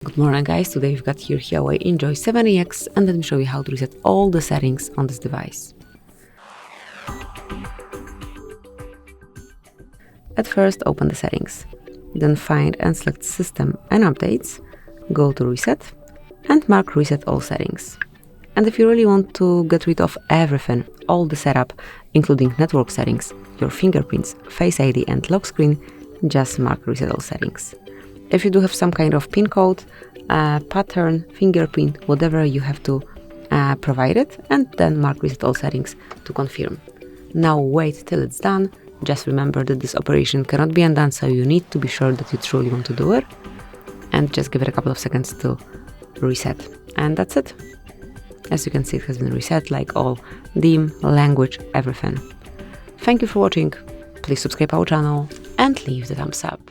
Good morning guys, today we've got here Huawei Enjoy 7EX and let me show you how to reset all the settings on this device. At first open the settings, then find and select System and Updates, go to Reset and mark Reset All Settings. And if you really want to get rid of everything, all the setup, including network settings, your fingerprints, Face ID and lock screen, just mark Reset All Settings. If you do have some kind of PIN code, pattern, fingerprint, whatever, you have to provide it and then mark Reset All Settings to confirm. Now wait till it's done. Just remember that this operation cannot be undone, so you need to be sure that you truly want to do it. And just give it a couple of seconds to reset. And that's it. As you can see, it has been reset, like all DIM, language, everything. Thank you for watching. Please subscribe our channel and leave the thumbs up.